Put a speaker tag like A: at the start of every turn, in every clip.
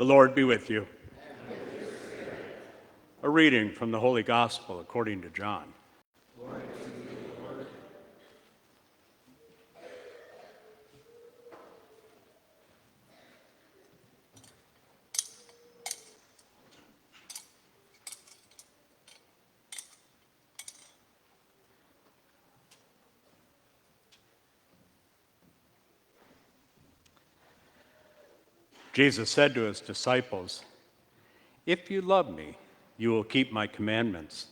A: The Lord be with you. A reading from the Holy Gospel according to John. Jesus said to his disciples, "If you love me, you will keep my commandments,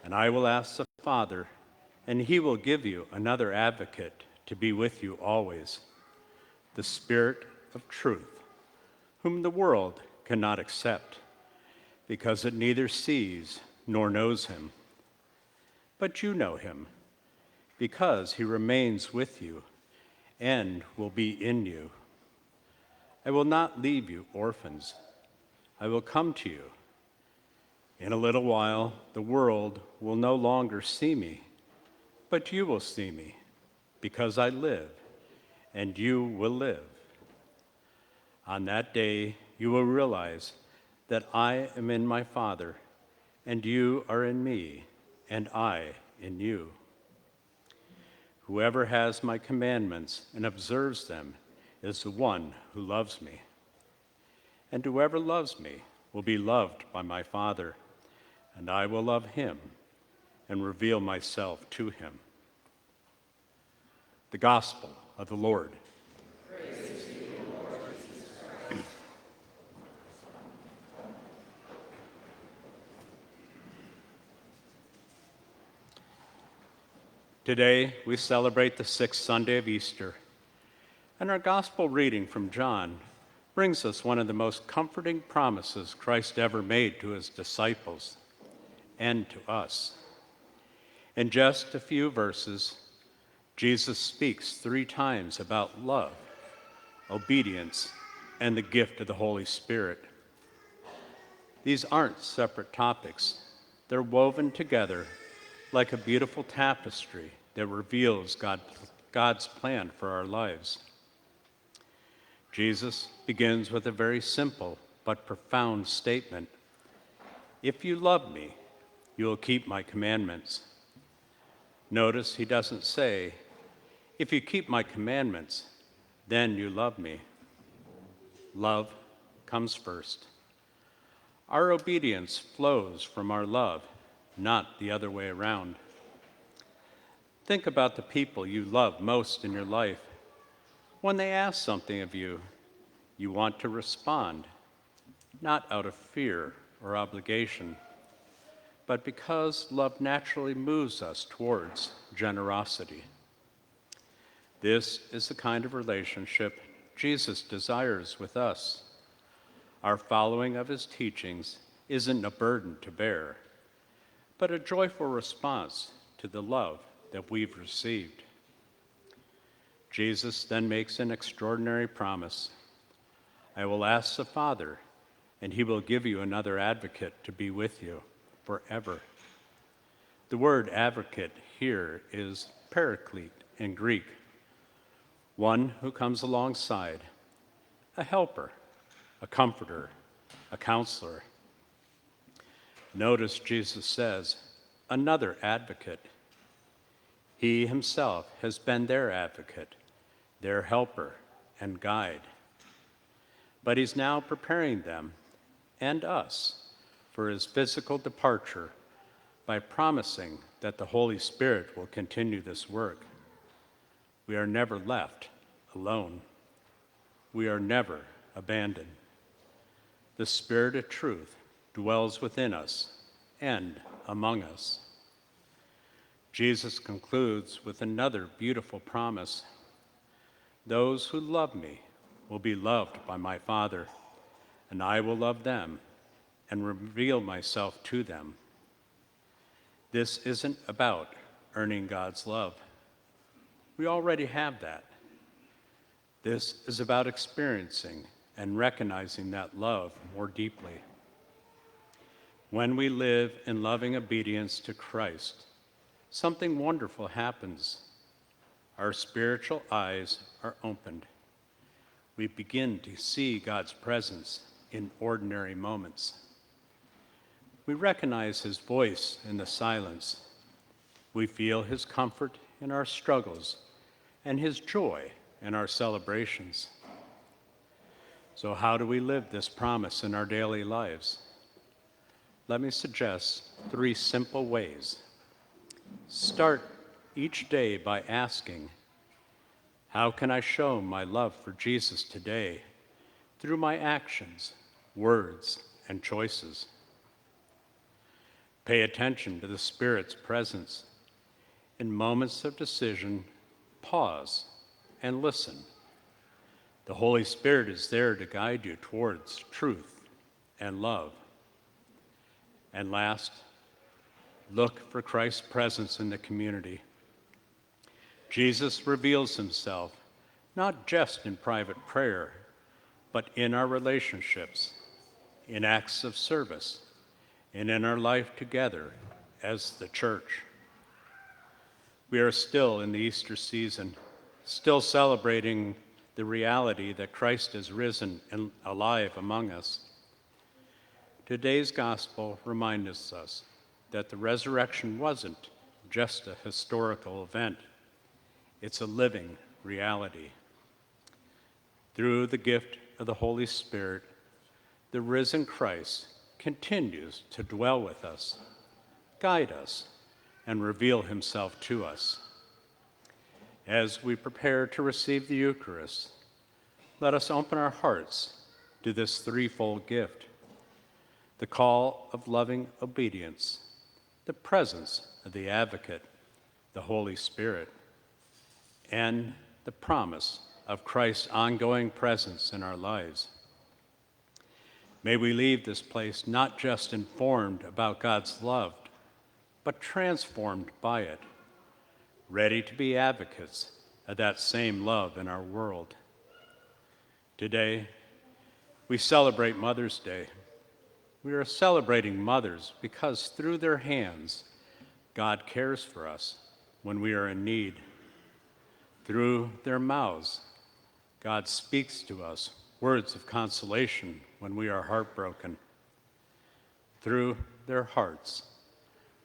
A: and I will ask the Father, and he will give you another advocate to be with you always, the Spirit of truth, whom the world cannot accept, because it neither sees nor knows him. But you know him, because he remains with you and will be in you. I will not leave you orphans. I will come to you. In a little while, the world will no longer see me, but you will see me, because I live, and you will live. On that day, you will realize that I am in my Father, and you are in me, and I in you. Whoever has my commandments and observes them is the one who loves me. And whoever loves me will be loved by my Father, and I will love him and reveal myself to him." The Gospel of the Lord.
B: Praise to you, Lord Jesus Christ.
A: Today, we celebrate the sixth Sunday of Easter, and our Gospel reading from John brings us one of the most comforting promises Christ ever made to his disciples and to us. In just a few verses, Jesus speaks 3 times about love, obedience, and the gift of the Holy Spirit. These aren't separate topics. They're woven together like a beautiful tapestry that reveals God's plan for our lives. Jesus begins with a very simple but profound statement. If you love me, you will keep my commandments. Notice he doesn't say, if you keep my commandments, then you love me. Love comes first. Our obedience flows from our love, not the other way around. Think about the people you love most in your life. When they ask something of you, you want to respond, not out of fear or obligation, but because love naturally moves us towards generosity. This is the kind of relationship Jesus desires with us. Our following of his teachings isn't a burden to bear, but a joyful response to the love that we've received. Jesus then makes an extraordinary promise. I will ask the Father, and he will give you another advocate to be with you forever. The word advocate here is paraclete in Greek, one who comes alongside, a helper, a comforter, a counselor. Notice Jesus says, another advocate. He himself has been their advocate, their helper and guide. But he's now preparing them and us for his physical departure by promising that the Holy Spirit will continue this work. We are never left alone. We are never abandoned. The Spirit of truth dwells within us and among us. Jesus concludes with another beautiful promise. Those who love me will be loved by my Father, and I will love them and reveal myself to them. This isn't about earning God's love. We already have that. This is about experiencing and recognizing that love more deeply. When we live in loving obedience to Christ, something wonderful happens. Our spiritual eyes are opened. We begin to see God's presence in ordinary moments. We recognize his voice in the silence. We feel his comfort in our struggles and his joy in our celebrations. So how do we live this promise in our daily lives? Let me suggest 3 simple ways. Start each day by asking, how can I show my love for Jesus today through my actions, words, and choices? Pay attention to the Spirit's presence. In moments of decision, pause and listen. The Holy Spirit is there to guide you towards truth and love. And last, look for Christ's presence in the community. Jesus reveals himself not just in private prayer, but in our relationships, in acts of service, and in our life together as the church. We are still in the Easter season, still celebrating the reality that Christ is risen and alive among us. Today's gospel reminds us that the resurrection wasn't just a historical event. It's a living reality. Through the gift of the Holy Spirit, the risen Christ continues to dwell with us, guide us, and reveal himself to us. As we prepare to receive the Eucharist, let us open our hearts to this threefold gift: the call of loving obedience, the presence of the Advocate, the Holy Spirit, and the promise of Christ's ongoing presence in our lives. May we leave this place not just informed about God's love, but transformed by it, ready to be advocates of that same love in our world. Today, we celebrate Mother's Day. We are celebrating mothers because through their hands, God cares for us when we are in need. Through their mouths, God speaks to us words of consolation when we are heartbroken. Through their hearts,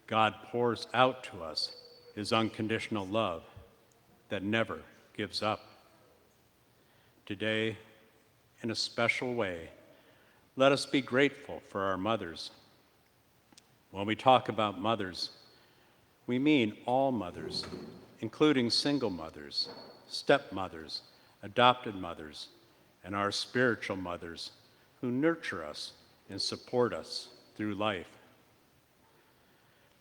A: God pours out to us his unconditional love that never gives up. Today, in a special way, let us be grateful for our mothers. When we talk about mothers, we mean all mothers, including single mothers, stepmothers, adopted mothers, and our spiritual mothers who nurture us and support us through life.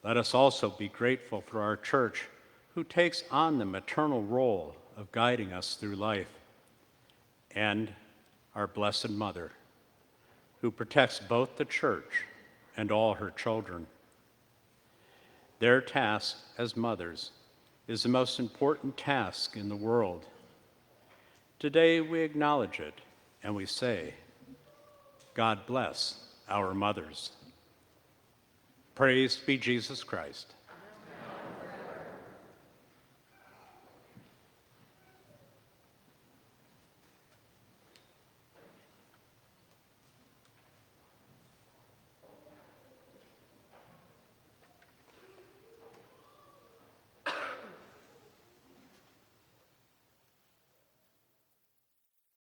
A: Let us also be grateful for our church who takes on the maternal role of guiding us through life, and our Blessed Mother, who protects both the church and all her children. Their task as mothers is the most important task in the world. Today we acknowledge it and we say, God bless our mothers. Praise be Jesus Christ.